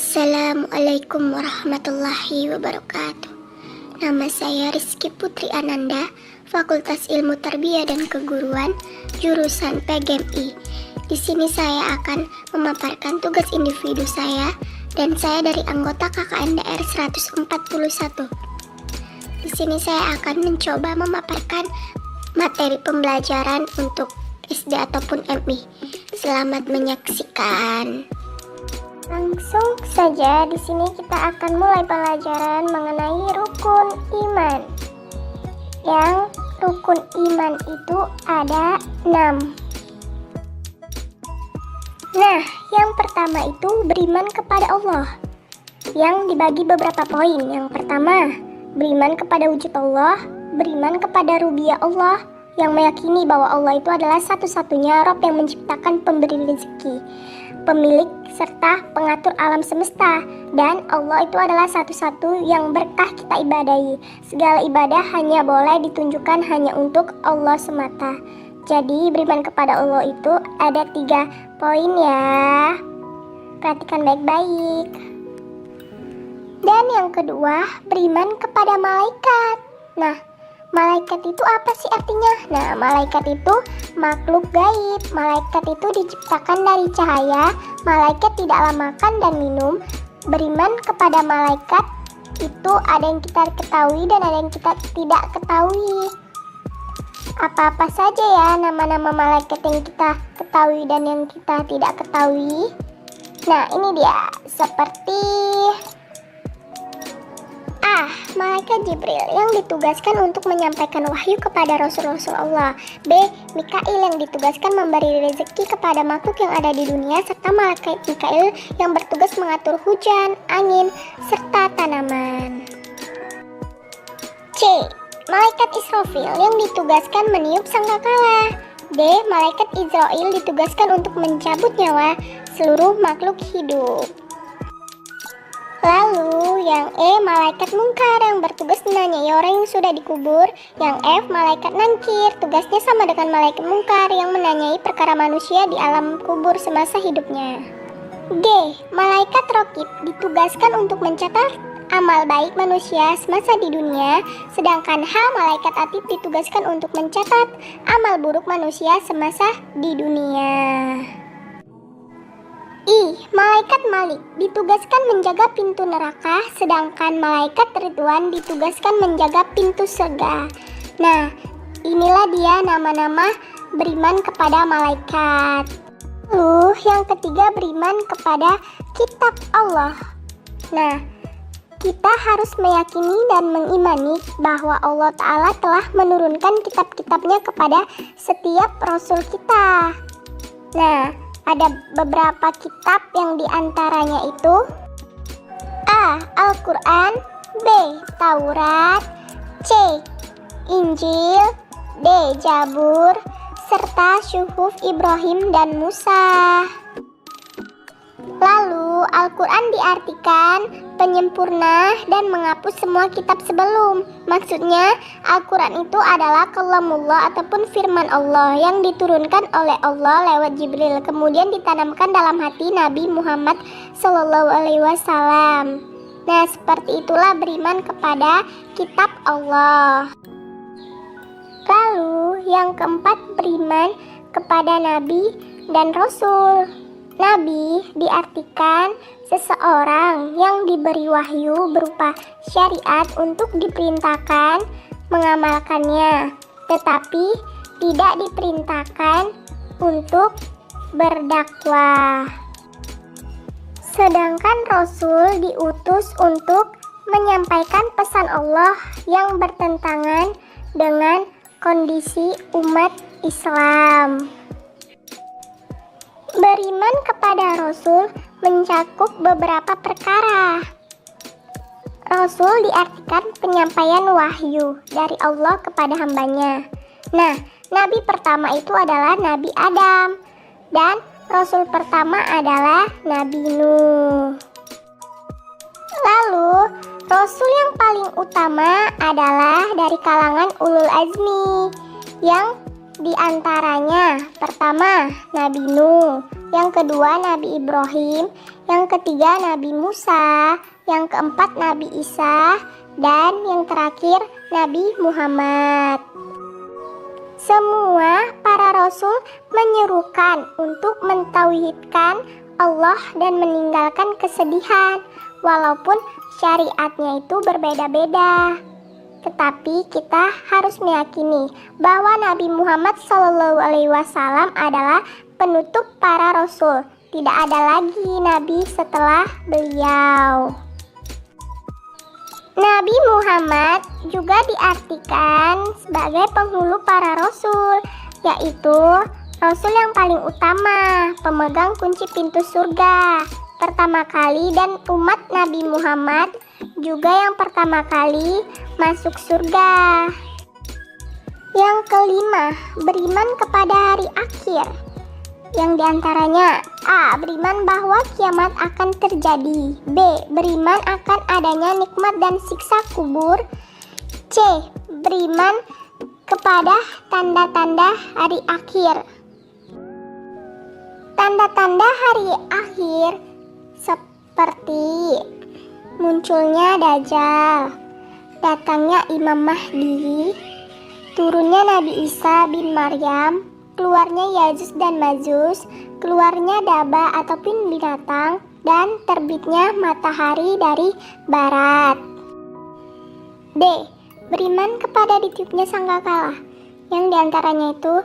Assalamualaikum warahmatullahi wabarakatuh. Nama saya Rizky Putri Ananda, Fakultas Ilmu Tarbiyah dan Keguruan, jurusan PGMI. Di sini saya akan memaparkan tugas individu saya, dan saya dari anggota KKNDR 141. Di sini saya akan mencoba memaparkan materi pembelajaran untuk SD ataupun MI. Selamat menyaksikan. Langsung saja, di sini kita akan mulai pelajaran mengenai rukun iman. Yang rukun iman itu ada 6. Nah, yang pertama itu beriman kepada Allah, yang dibagi beberapa poin. Yang pertama, beriman kepada wujud Allah, beriman kepada rububiyah Allah, yang meyakini bahwa Allah itu adalah satu-satunya Rabb yang menciptakan, pemberi rezeki, pemilik serta pengatur alam semesta, dan Allah itu adalah satu-satu yang berkah kita ibadahi. Segala ibadah hanya boleh ditunjukkan hanya untuk Allah semata. Jadi beriman kepada Allah itu ada 3 poin ya. Perhatikan baik-baik. Dan yang kedua, beriman kepada malaikat. Nah, malaikat itu apa sih artinya? Nah, malaikat itu makhluk gaib. Malaikat itu diciptakan dari cahaya. Malaikat tidaklah makan dan minum. Beriman kepada malaikat itu ada yang kita ketahui dan ada yang kita tidak ketahui. Apa-apa saja ya nama-nama malaikat yang kita ketahui dan yang kita tidak ketahui. Nah, ini dia. Seperti malaikat Jibril yang ditugaskan untuk menyampaikan wahyu kepada Rasul-Rasul Allah. B. Mikail yang ditugaskan memberi rezeki kepada makhluk yang ada di dunia, serta malaikat Mikail yang bertugas mengatur hujan, angin, serta tanaman. C. Malaikat Israfil yang ditugaskan meniup sangkakala. D. Malaikat Israel ditugaskan untuk mencabut nyawa seluruh makhluk hidup. Lalu yang E, malaikat mungkar yang bertugas menanyai orang yang sudah dikubur. Yang F, malaikat nangkir, tugasnya sama dengan malaikat mungkar yang menanyai perkara manusia di alam kubur semasa hidupnya. G, malaikat rokib ditugaskan untuk mencatat amal baik manusia semasa di dunia. Sedangkan H, malaikat atid ditugaskan untuk mencatat amal buruk manusia semasa di dunia. I, malaikat Malik ditugaskan menjaga pintu neraka, sedangkan malaikat Ridwan ditugaskan menjaga pintu surga. Nah, inilah dia nama-nama beriman kepada malaikat. Lalu yang ketiga, beriman kepada kitab Allah. Nah, kita harus meyakini dan mengimani bahwa Allah Ta'ala telah menurunkan kitab-kitabnya kepada setiap rasul kita. Nah, ada beberapa kitab yang diantaranya itu A. Al-Quran, B. Taurat, C. Injil, D. Zabur, serta Syuhuf Ibrahim dan Musa. Lalu Al-Quran diartikan penyempurna dan menghapus semua kitab sebelum. Maksudnya Al-Quran itu adalah kalamullah ataupun firman Allah yang diturunkan oleh Allah lewat Jibril, kemudian ditanamkan dalam hati Nabi Muhammad SAW. Nah, seperti itulah beriman kepada kitab Allah. Lalu yang keempat, beriman kepada Nabi dan Rasul. Nabi diartikan seseorang yang diberi wahyu berupa syariat untuk diperintahkan mengamalkannya, tetapi tidak diperintahkan untuk berdakwah. Sedangkan Rasul diutus untuk menyampaikan pesan Allah yang bertentangan dengan kondisi umat Islam. Beriman kepada Rasul mencakup beberapa perkara. Rasul diartikan penyampaian wahyu dari Allah kepada hambanya. Nah, Nabi pertama itu adalah Nabi Adam, dan Rasul pertama adalah Nabi Nuh. Lalu, Rasul yang paling utama adalah dari kalangan ulul azmi, yang Di antaranya, pertama Nabi Nuh, yang kedua Nabi Ibrahim, yang ketiga Nabi Musa, yang keempat Nabi Isa, dan yang terakhir Nabi Muhammad. Semua para rasul menyerukan untuk mentauhidkan Allah dan meninggalkan kesedihan, walaupun syariatnya itu berbeda-beda. Tetapi kita harus meyakini bahwa Nabi Muhammad SAW adalah penutup para rasul. Tidak ada lagi nabi setelah beliau. Nabi Muhammad juga diartikan sebagai penghulu para rasul, yaitu rasul yang paling utama, pemegang kunci pintu surga pertama kali, dan umat Nabi Muhammad juga yang pertama kali masuk surga. Yang kelima, beriman kepada hari akhir, yang diantaranya A. Beriman bahwa kiamat akan terjadi, B. Beriman akan adanya nikmat dan siksa kubur, C. Beriman kepada tanda-tanda hari akhir. Tanda-tanda hari akhir seperti munculnya Dajjal, datangnya Imam Mahdi, turunnya Nabi Isa bin Maryam, keluarnya Yajuj dan Majuj, keluarnya daba ataupun binatang, dan terbitnya matahari dari barat. D. Beriman kepada ditiupnya sangkakala, yang diantaranya itu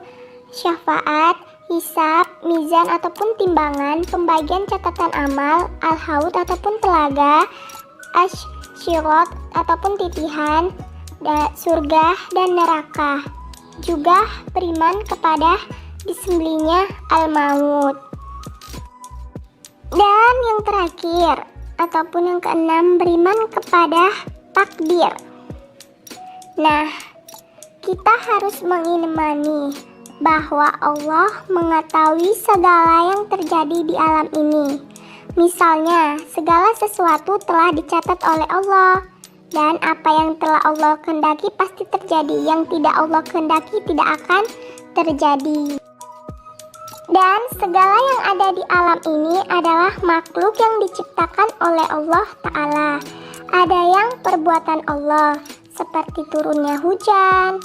syafaat, hisab, mizan ataupun timbangan, pembagian catatan amal, al-haud ataupun telaga, asy-syirat ataupun titihan, surga dan neraka. Juga beriman kepada disembelihnya al-maut. Dan yang terakhir ataupun yang keenam, beriman kepada takdir. Nah, kita harus mengimani bahwa Allah mengetahui segala yang terjadi di alam ini. Misalnya, segala sesuatu telah dicatat oleh Allah, dan apa yang telah Allah kehendaki pasti terjadi, yang tidak Allah kehendaki tidak akan terjadi. Dan segala yang ada di alam ini adalah makhluk yang diciptakan oleh Allah Ta'ala. Ada yang perbuatan Allah, seperti turunnya hujan,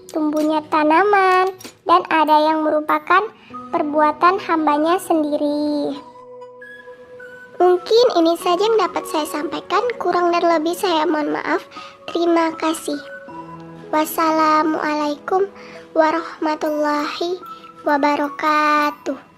tumbuhnya tanaman, dan ada yang merupakan perbuatan hambanya sendiri. Mungkin ini saja yang dapat saya sampaikan, kurang dan lebih saya mohon maaf. Terima kasih. Wassalamualaikum warahmatullahi wabarakatuh.